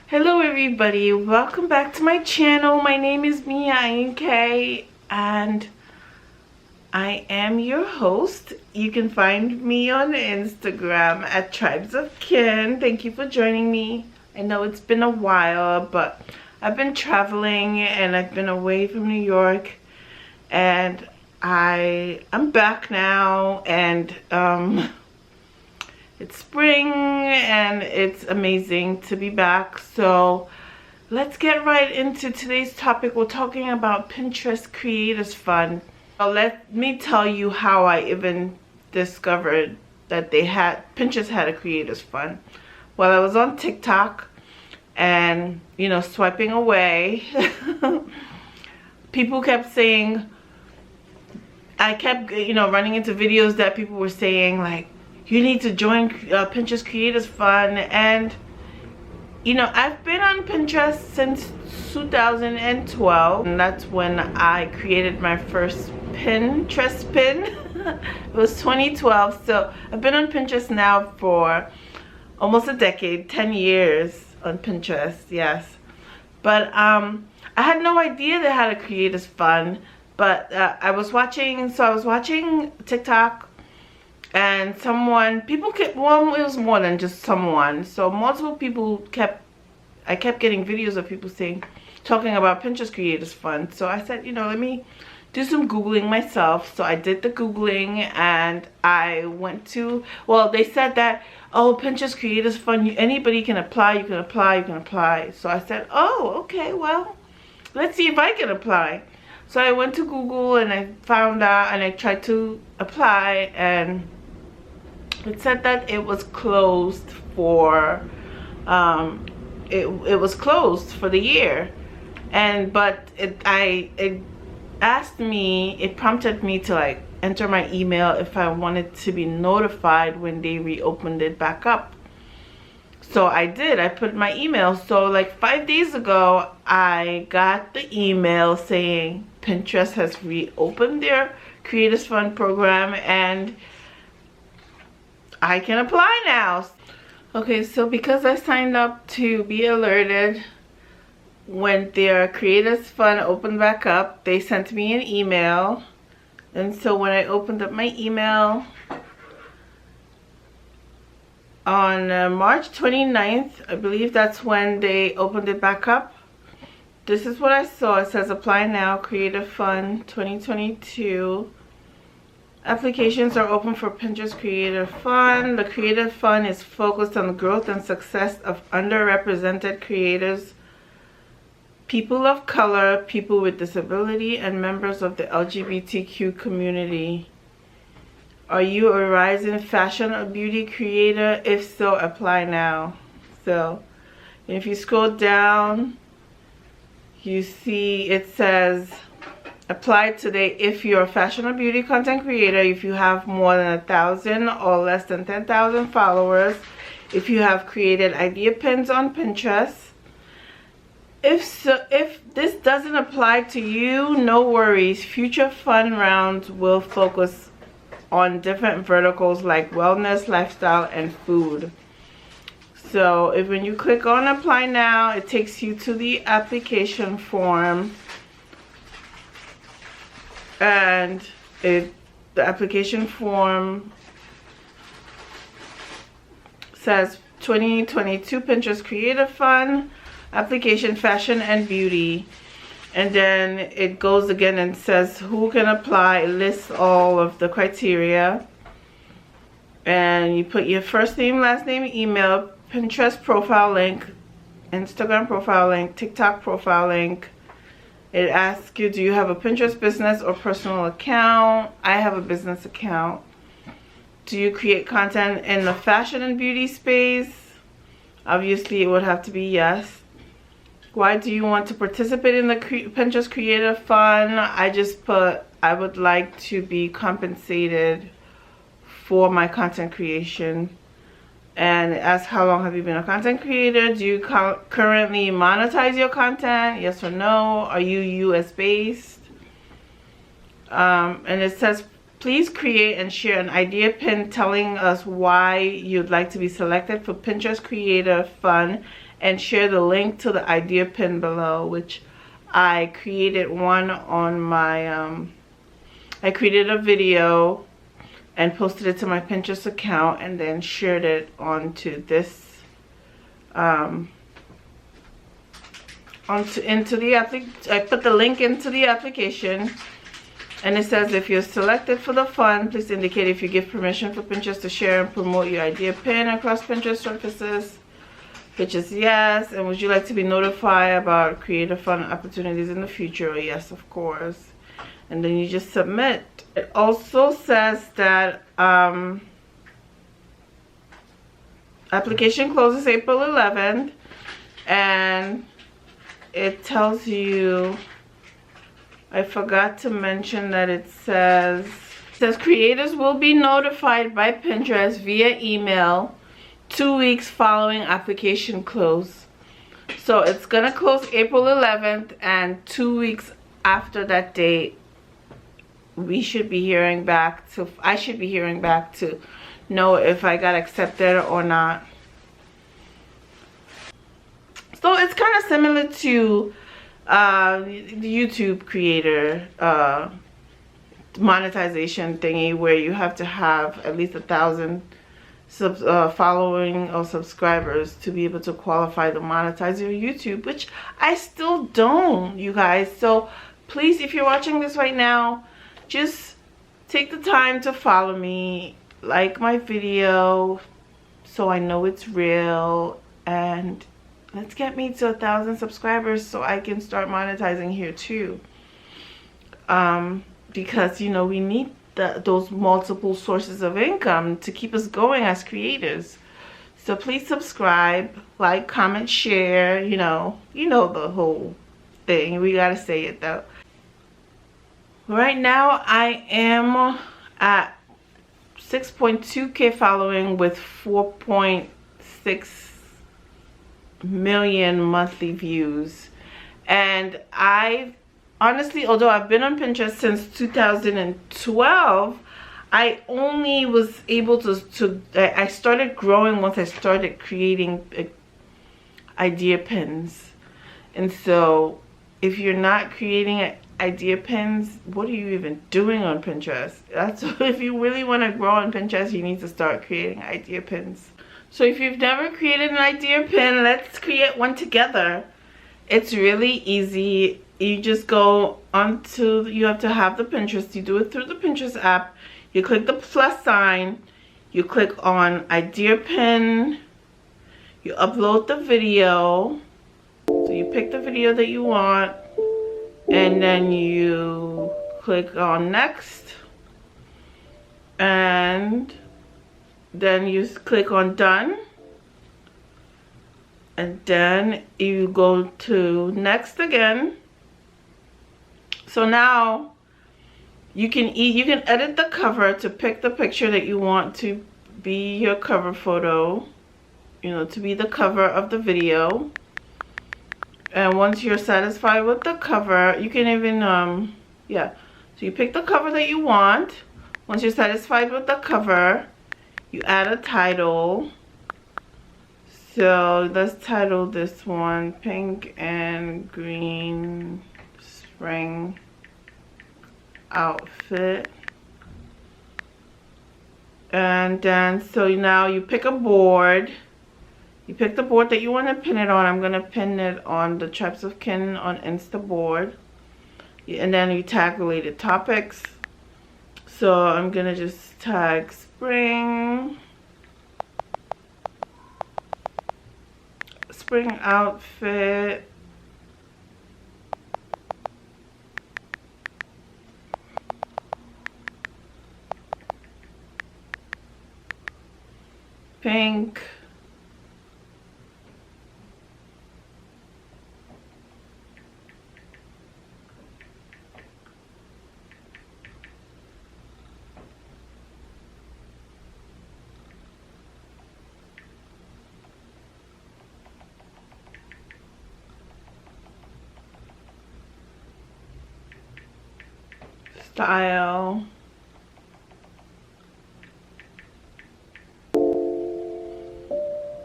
Hello everybody, welcome back to my channel. My name is anyinke and I am your host. You can find me on Instagram at Tribes of Kin. Thank you for joining me. I know it's been a while, but I've been traveling and I've been away from New York, and I'm back now, and it's spring and it's amazing to be back. So let's get right into today's topic. We're talking about Pinterest Creators Fund. Let me tell you how I even discovered that Pinterest had a Creators Fund. Well, I was on TikTok and, swiping away. People kept saying, I kept, running into videos that people were saying like, you need to join Pinterest Creators Fund. And I've been on Pinterest since 2012, and that's when I created my first Pinterest pin. It was 2012, so I've been on Pinterest now for almost a decade, 10 years on Pinterest, yes. But I had no idea they had a Creators Fund, but I was watching TikTok, and it was more than just someone. So multiple people I kept getting videos of people talking about Pinterest Creators Fund. So I said, let me do some Googling myself. So I did the Googling, and I went to, they said that, Pinterest Creators Fund, anybody can apply, you can apply. So I said, okay, well, let's see if I can apply. So I went to Google and I found out, and I tried to apply, and it said that it was closed for it was closed for the year. But it prompted me to enter my email if I wanted to be notified when they reopened it back up. So I did. I put my email. So 5 days ago, I got the email saying Pinterest has reopened their Creators Fund program and I can apply now. Okay, so because I signed up to be alerted when their Creators Fund opened back up, they sent me an email. And so when I opened up my email on March 29th, I believe that's when they opened it back up, this is what I saw. It says apply now, Creator Fund 2022. Applications are open for Pinterest Creator Fund. The Creator Fund is focused on the growth and success of underrepresented creators, people of color, people with disability, and members of the LGBTQ community. Are you a rising fashion or beauty creator? If so, apply now. So if you scroll down, you see it says apply today if you're a fashion or beauty content creator, if you have more than 1,000 or less than 10,000 followers, if you have created idea pins on Pinterest. If this doesn't apply to you, no worries. Future fund rounds will focus on different verticals like wellness, lifestyle, and food. So when you click on apply now, it takes you to the application form. And the application form says 2022 Pinterest Creator Fund, application fashion and beauty. And then it goes again and says who can apply. It lists all of the criteria. And you put your first name, last name, email, Pinterest profile link, Instagram profile link, TikTok profile link. It asks you, do you have a Pinterest business or personal account? I have a business account. Do you create content in the fashion and beauty space? Obviously, it would have to be yes. Why do you want to participate in the Pinterest Creator Fund? I just put, I would like to be compensated for my content creation. And it asks, how long have you been a content creator? Do you currently monetize your content? Yes or no? Are you US based? And it says, please create and share an idea pin telling us why you'd like to be selected for Pinterest Creator Fund and share the link to the idea pin below, which I created one on my I created a video and posted it to my Pinterest account, and then shared it onto this into the I put the link into the application, and it says, if you're selected for the fund, please indicate if you give permission for Pinterest to share and promote your idea pin across Pinterest surfaces, which is yes. And would you like to be notified about creative fund opportunities in the future? Yes, of course. And then you just submit. It also says that application closes April 11th, and it tells you, I forgot to mention that it says creators will be notified by Pinterest via email 2 weeks following application close. So it's gonna close April 11th, and 2 weeks after that date, we should be hearing back to, I should be hearing back to know if I got accepted or not. So it's kind of similar to the YouTube creator monetization thingy, where you have to have at least 1,000 following or subscribers to be able to qualify to monetize your YouTube, which I still don't, you guys. So please, if you're watching this right now, just take the time to follow me, like my video so I know it's real, and let's get me to 1,000 subscribers so I can start monetizing here too. Because, you know, we need those multiple sources of income to keep us going as creators. So please subscribe, like, comment, share, you know the whole thing. We gotta say it though. Right now I am at 6.2K following with 4.6 million monthly views. And I honestly, although I've been on Pinterest since 2012, I only was able to I started growing once I started creating idea pins. And so if you're not creating idea pins, what are you even doing on Pinterest? That's if you really want to grow on Pinterest, you need to start creating idea pins. So if you've never created an idea pin, let's create one together. It's really easy. You just go onto, you have to have the Pinterest. You do it through the Pinterest app. You click the plus sign. You click on idea pin. You upload the video. So you pick the video that you want, and then you click on next, and then you click on done, and then you go to next again. So now you can edit the cover to pick the picture that you want to be your cover photo, you know, to be the cover of the video. And once you're satisfied with the cover, you can even yeah, so you pick the cover that you want. Once you're satisfied with the cover, you add a title. So let's title this one Pink and Green Spring Outfit. And then so now you pick a board. You pick the board that you want to pin it on. I'm going to pin it on the Tribes of Kin on Insta board. And then you tag related topics. So I'm going to just tag spring outfit. Pink style.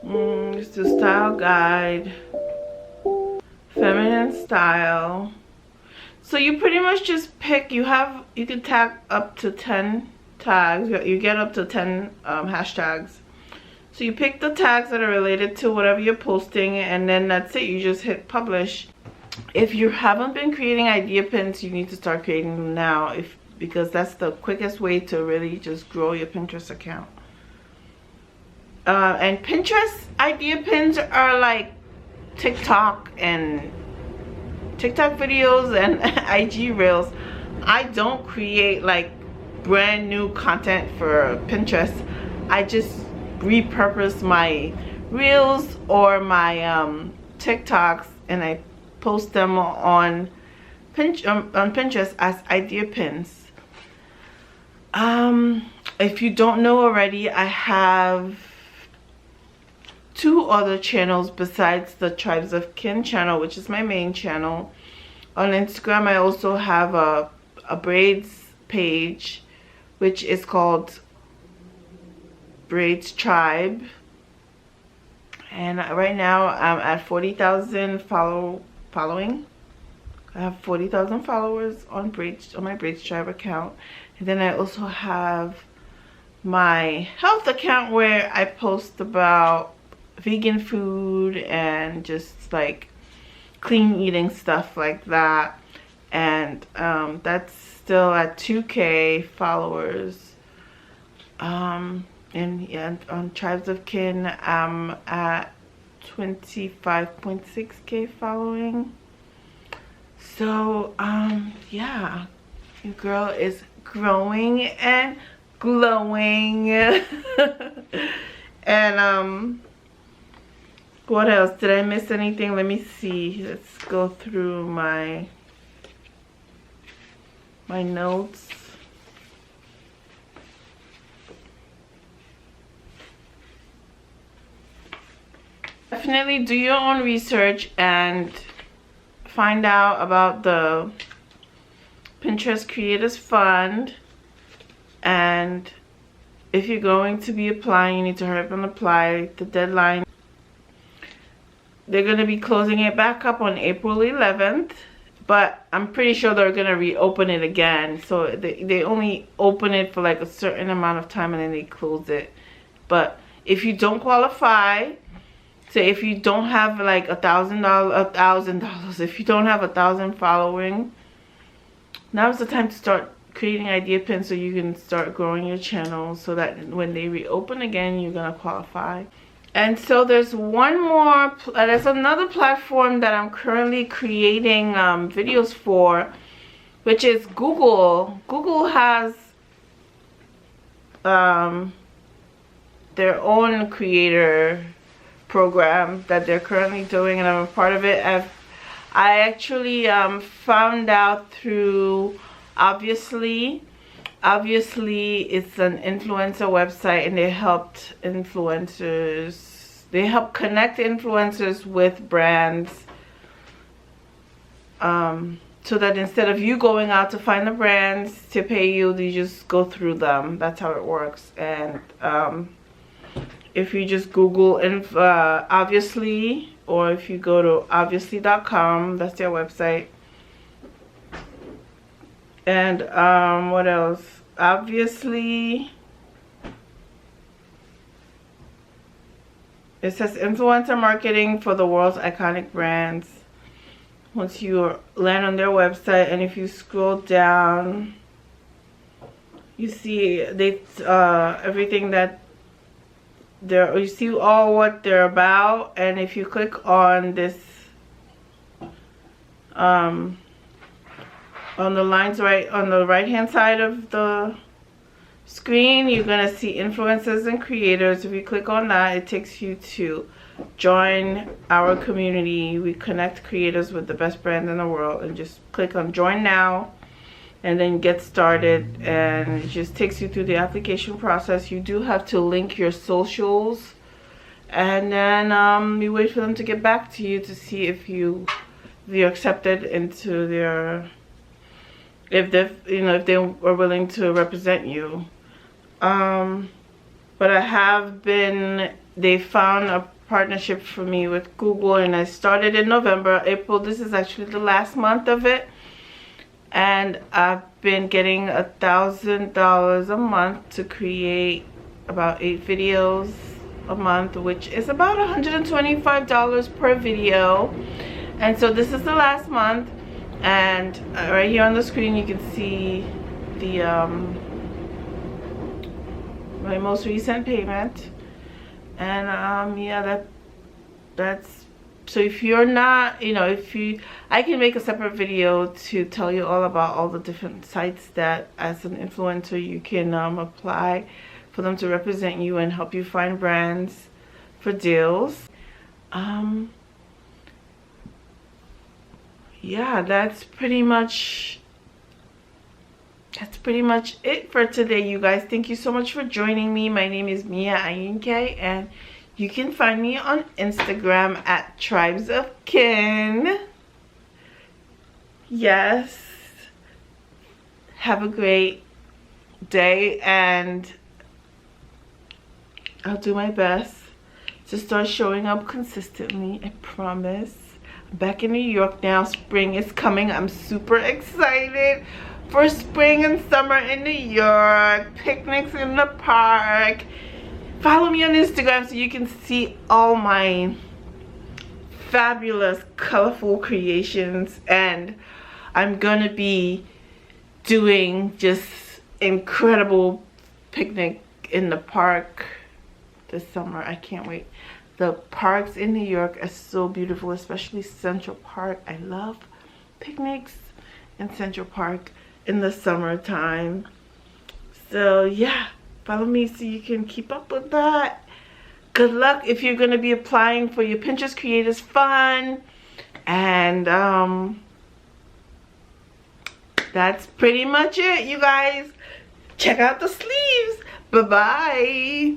Let's do style guide, feminine style. So you pretty much just pick, you can tag up to 10 tags. You get up to 10 hashtags. So you pick the tags that are related to whatever you're posting, and then that's it. You just hit publish. If you haven't been creating idea pins, you need to start creating them now, because that's the quickest way to really just grow your Pinterest account. And Pinterest idea pins are like TikTok videos and IG reels. I don't create like brand new content for Pinterest. I just repurpose my reels or my TikToks, and I post them on Pinterest as idea pins. If you don't know already, I have 2 other channels besides the Tribes of Kin channel, which is my main channel. On Instagram, I also have a braids page, which is called Braids Tribe, and right now I'm at 40,000 following. I have 40,000 followers on my Braids Tribe account. And then I also have my health account where I post about vegan food and just like clean eating stuff like that. And that's still at 2K followers. And yeah, on Tribes of Kin, I'm at 25.6K following. So yeah, your girl is growing and glowing. And what else? Did I miss anything? Let me see. Let's go through my notes. Definitely do your own research and find out about the Pinterest Creators Fund. And if you're going to be applying, you need to hurry up and apply. The deadline, they're going to be closing it back up on April 11th, but I'm pretty sure they're going to reopen it again. So they only open it for like a certain amount of time and then they close it. But if you don't qualify, so if you don't have like $1,000, if you don't have 1,000 following, now's the time to start creating idea pins so you can start growing your channel, so that when they reopen again, you're gonna qualify. And so there's there's another platform that I'm currently creating videos for, which is Google. Google has their own creator program that they're currently doing, and I'm a part of it. I actually found out through Obviously it's an influencer website, and they help connect influencers with brands, so that instead of you going out to find the brands to pay you, you just go through them. That's how it works. And if you just Google Obviously, or if you go to obviously.com, that's their website. And what else? Obviously, it says influencer marketing for the world's iconic brands. Once you land on their website, and if you scroll down, you see everything that you see all what they're about. And if you click on this on the lines on the right hand side of the screen, you're gonna see influencers and creators. If you click on that, it takes you to join our community. We connect creators with the best brands in the world, and just click on join now and then get started, and it just takes you through the application process. You do have to link your socials, and then you wait for them to get back to you to see if you're accepted into their, if they are willing to represent you. But they found partnership for me with Google, and I started in November. April, this is actually the last month of it, and I've been getting $1,000 a month to create about 8 videos a month, which is about $125 per video. And so this is the last month, and right here on the screen you can see the my most recent payment. And yeah, that's so if you're not, you know, I can make a separate video to tell you all about all the different sites that as an influencer you can apply for them to represent you and help you find brands for deals. Yeah, that's pretty much it for today, you guys. Thank you so much for joining me. My name is Mia Anyinke, and you can find me on Instagram at Tribes of Kin. Yes, have a great day, and I'll do my best to start showing up consistently. I promise. I'm back in New York now. Spring is coming. I'm super excited for spring and summer in New York. Picnics in the park. Follow me on Instagram so you can see all my fabulous, colorful creations. And I'm gonna be doing just incredible picnic in the park this summer. I can't wait. The parks in New York are so beautiful, especially Central Park. I love picnics in Central Park in the summertime. So yeah, follow me so you can keep up with that. Good luck if you're going to be applying for your Pinterest Creators Fund. And that's pretty much it, you guys. Check out the sleeves. Bye-bye.